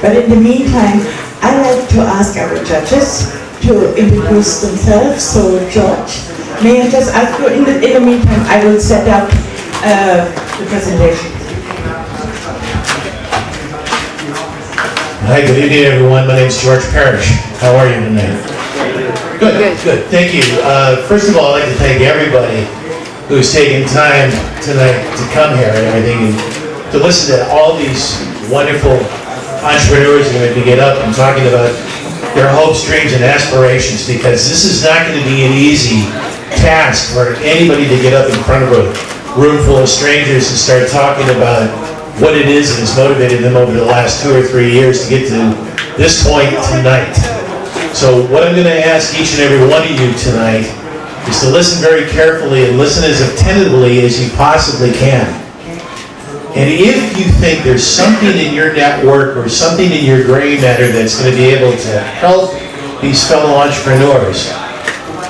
But in the meantime, I like to ask our judges to introduce themselves. So, George, may I just ask you, in the meantime, I will set up the presentation. Hi, good evening, everyone. My name is George Parrish. How are you tonight? Good. Thank you. First of all, I'd like to thank everybody who's taken time tonight to come here and everything, and to listen to all these wonderful entrepreneurs who are going to get up and talking about their hopes, dreams, and aspirations, because this is not going to be an easy task for anybody to get up in front of a room full of strangers and start talking about what it is that has motivated them over the last 2 or 3 years to get to this point tonight. So what I'm going to ask each and every one of you tonight is to listen very carefully and listen as attentively as you possibly can. And if you think there's something in your network or something in your gray matter that's going to be able to help these fellow entrepreneurs,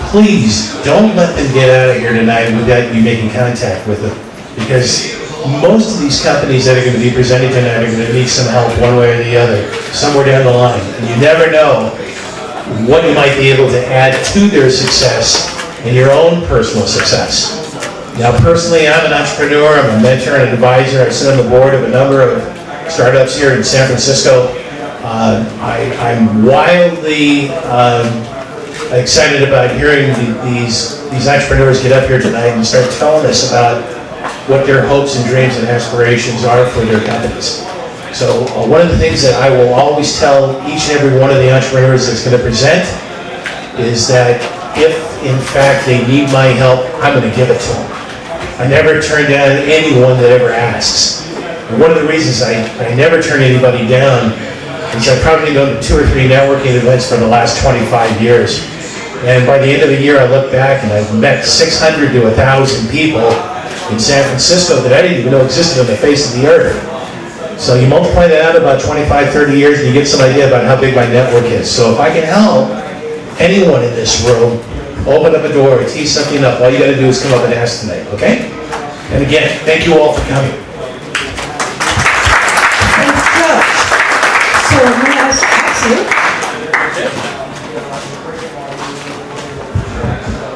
please don't let them get out of here tonight without you making contact with them. Because most of these companies that are going to be presenting tonight are going to need some help one way or the other, somewhere down the line. And you never know what you might be able to add to their success and your own personal success. Now, personally, I'm an entrepreneur, I'm a mentor and an advisor. I sit on the board of a number of startups here in San Francisco. I'm wildly excited about hearing these entrepreneurs get up here tonight and start telling us about what their hopes and dreams and aspirations are for their companies. So one of the things that I will always tell each and every one of the entrepreneurs that's going to present is that if, in fact, they need my help, I'm going to give it to them. I never turn down anyone that ever asks. And one of the reasons I never turn anybody down is I've probably gone to 2 or 3 networking events for the last 25 years. And by the end of the year, I look back and I've met 600 to 1,000 people in San Francisco that I didn't even know existed on the face of the earth. So you multiply that out about 25, 30 years and you get some idea about how big my network is. So if I can help anyone in this room open up a door or tee something up, all you got to do is come up and ask tonight, okay? And again, thank you all for coming. Thanks, George. So now ask Axel.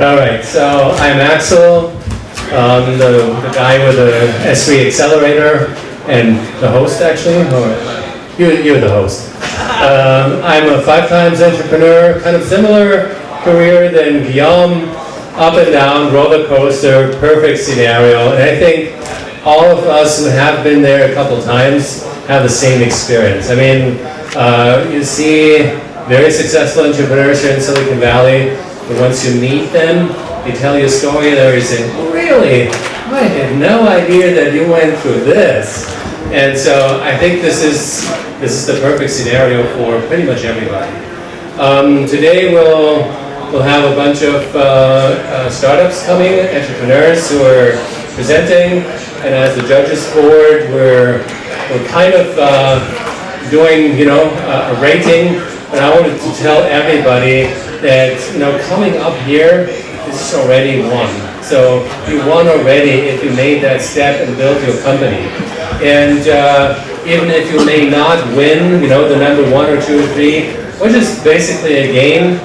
All right, so I'm Axel. The guy with the S3 Accelerator and the host, actually, or you're the host. I'm a 5-times entrepreneur, kind of similar career than Guillaume, up and down, roller coaster, perfect scenario. And I think all of us who have been there a couple times have the same experience. I mean, you see very successful entrepreneurs here in Silicon Valley, but once you meet them, they tell you a story there, you say, really? I had no idea that you went through this. And so I think this is the perfect scenario for pretty much everybody. Today we'll have a bunch of startups coming, entrepreneurs who are presenting, and as the judges board, we're kind of doing a rating. But I wanted to tell everybody that coming up here, this is already won. So you won already if you made that step and built your company. And even if you may not win, the number 1 or 2 or 3, which is basically a game,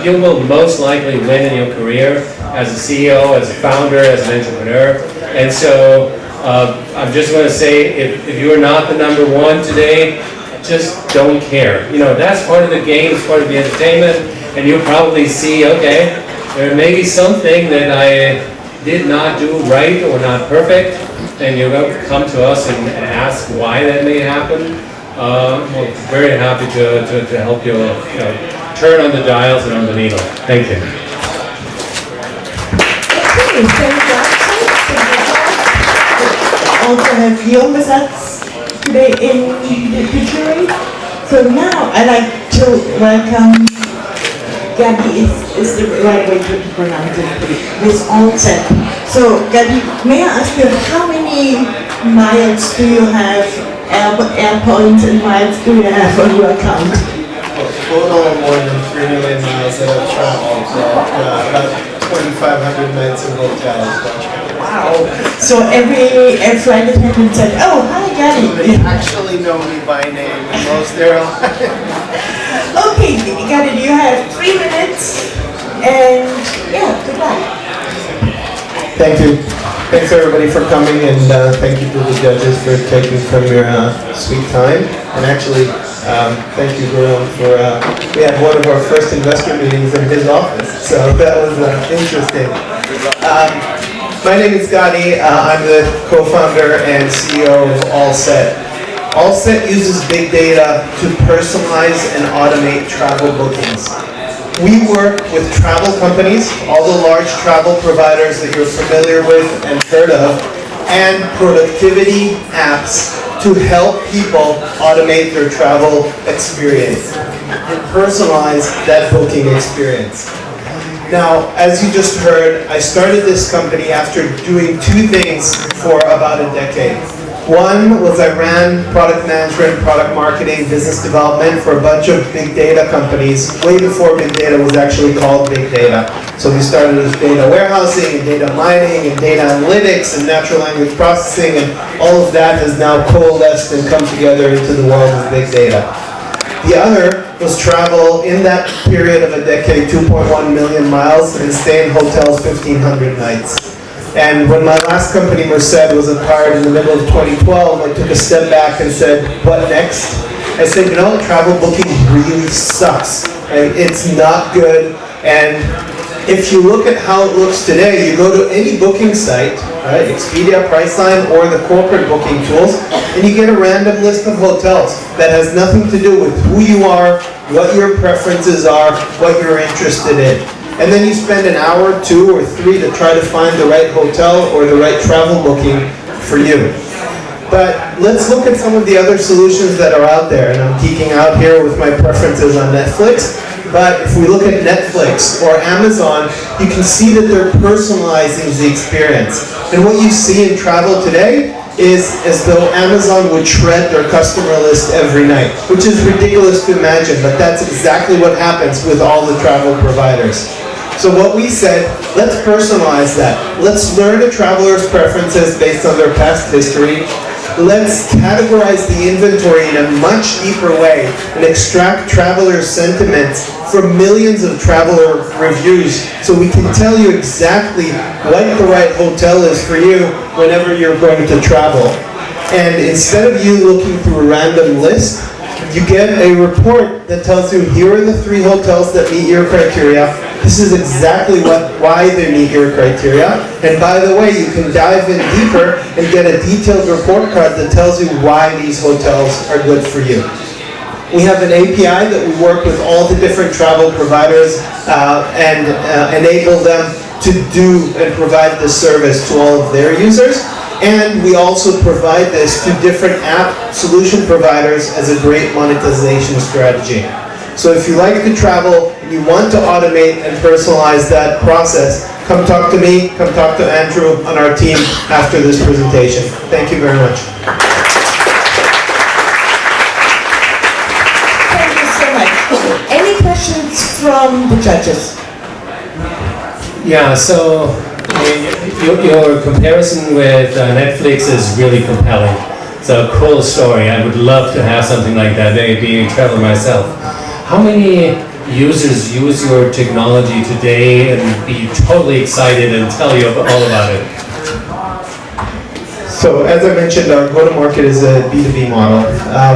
you will most likely win in your career as a CEO, as a founder, as an entrepreneur. And so I'm just going to say, if you're not the number 1 today, just don't care. That's part of the game, it's part of the entertainment, and you'll probably see, okay, there may be something that I did not do right or not perfect, and you're going to come to us and ask why that may happen. We're very happy to help you, turn on the dials and on the needle. Thank you. Okay, thank you. Also have Guillaume with us today in the jury. So now I'd like to welcome Gabi, is the right way to pronounce it, with onset. So Gabi, may I ask you, how many miles do you have, air points and miles do you have on your account? Total more than 3 million miles that I've traveled, about 2,500 nights in hotels. Wow. So every flight attendant said, "Oh, hi, Gabby." They actually know me by name in most airlines. Okay, Gabby, you have 3 minutes, and yeah, goodbye. Thank you. Thanks everybody for coming, and thank you to the judges for taking from your sweet time. And actually, thank you, Guillaume, for we had one of our first investor meetings in his office, so that was interesting. My name is Gotti. I'm the co-founder and CEO of AllSet. AllSet uses big data to personalize and automate travel bookings. We work with travel companies, all the large travel providers that you're familiar with and heard of, and productivity apps to help people automate their travel experience and personalize that booking experience. Now, as you just heard, I started this company after doing two things for about a decade. One was I ran product management, product marketing, business development for a bunch of big data companies, way before big data was actually called big data. So we started with data warehousing and data mining and data analytics and natural language processing, and all of that has now coalesced and come together into the world of big data. The other was travel in that period of a decade, 2.1 million miles, and stay in hotels 1,500 nights. And when my last company, Merced, was acquired in the middle of 2012, I took a step back and said, what next? I said, you know, travel booking really sucks. Right? It's not good. And if you look at how it looks today, you go to any booking site, right, Expedia, Priceline, or the corporate booking tools, and you get a random list of hotels that has nothing to do with who you are, what your preferences are, what you're interested in. And then you spend an hour, 2 or 3 to try to find the right hotel or the right travel booking for you. But let's look at some of the other solutions that are out there. And I'm geeking out here with my preferences on Netflix. But if we look at Netflix or Amazon, you can see that they're personalizing the experience. And what you see in travel today is as though Amazon would shred their customer list every night, which is ridiculous to imagine, but that's exactly what happens with all the travel providers. So what we said, let's personalize that. Let's learn a traveler's preferences based on their past history. Let's categorize the inventory in a much deeper way and extract traveler sentiments from millions of traveler reviews so we can tell you exactly what the right hotel is for you whenever you're going to travel. And instead of you looking through a random list, you get a report that tells you here are the 3 hotels that meet your criteria. This is exactly why they meet your criteria. And by the way, you can dive in deeper and get a detailed report card that tells you why these hotels are good for you. We have an API that we work with all the different travel providers and enable them to do and provide this service to all of their users. And we also provide this to different app solution providers as a great monetization strategy. So if you like to travel and you want to automate and personalize that process, come talk to me, come talk to Andrew on our team after this presentation. Thank you very much. Thank you so much. Any questions from the judges? Yeah, so your comparison with Netflix is really compelling. It's a cool story. I would love to have something like that, being a traveler myself. How many users use your technology today and be totally excited and tell you all about it? So as I mentioned, our go-to-market is a B2B model.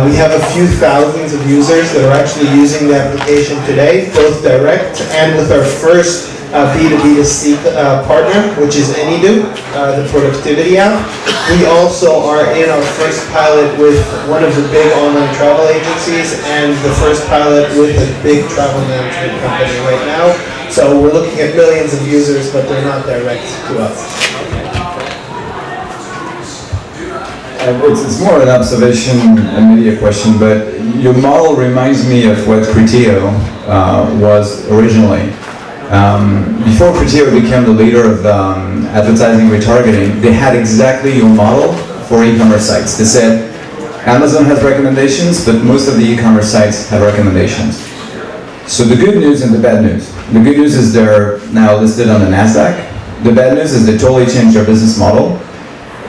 We have a few thousands of users that are actually using the application today, both direct and with our first B2B2C partner, which is AnyDo, the productivity app. We also are in our first pilot with one of the big online travel agencies and the first pilot with a big travel management company right now. So we're looking at millions of users, but they're not direct to us. It's more an observation and maybe a question, but your model reminds me of what Criteo was originally. Before Criteo became the leader of advertising retargeting, they had exactly your model for e-commerce sites. They said, Amazon has recommendations, but most of the e-commerce sites have recommendations. So the good news and the bad news. The good news is they're now listed on the NASDAQ, The bad news is they totally changed their business model.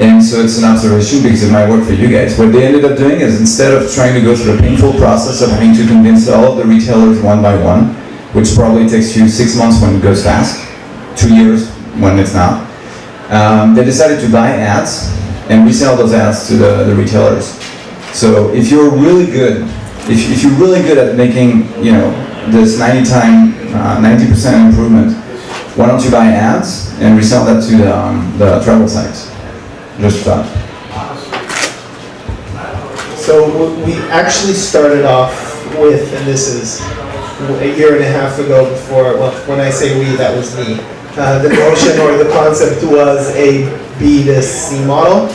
And so it's an observation because it might work for you guys. What they ended up doing is instead of trying to go through the painful process of having to convince all of the retailers one by one, which probably takes you 6 months when it goes fast, 2 years when it's not, they decided to buy ads and resell those ads to the retailers. So if you're really good, if you're really good at making, you know, this 90% improvement, why don't you buy ads and resell that to the travel sites? Just that. So we actually started off with, and this is a year and a half ago before, well, when I say we, that was me. The notion or the concept was a B2C model,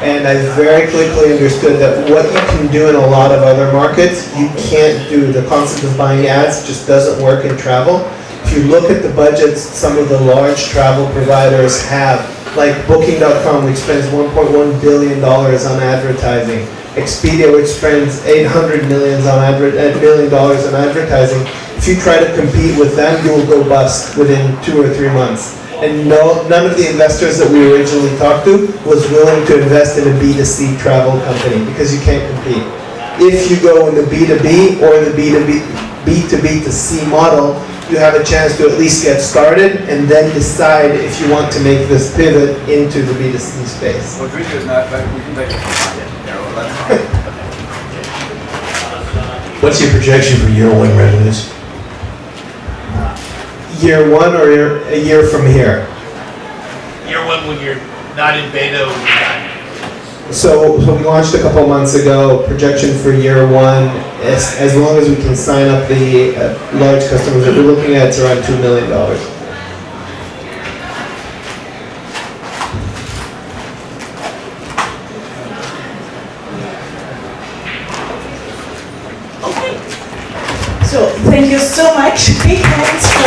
and I very quickly understood that what you can do in a lot of other markets, you can't do. The concept of buying ads just doesn't work in travel. If you look at the budgets some of the large travel providers have, like Booking.com, which spends $1.1 billion on advertising, Expedia, which spends $800 million on advertising. If you try to compete with them, you will go bust within 2 or 3 months. And none of the investors that we originally talked to was willing to invest in a B2C travel company because you can't compete. If you go in the B2B or the B2B2C model, you have a chance to at least get started and then decide if you want to make this pivot into the B2C space. What we do is not, but we can take it. What's your projection for year one revenues? Year one or a year from here? Year one when you're not in beta. So we launched a couple months ago. Projection for year one, as long as we can sign up the large customers that we're looking at, it's around $2 million. Okay. So thank you so much. Big hands for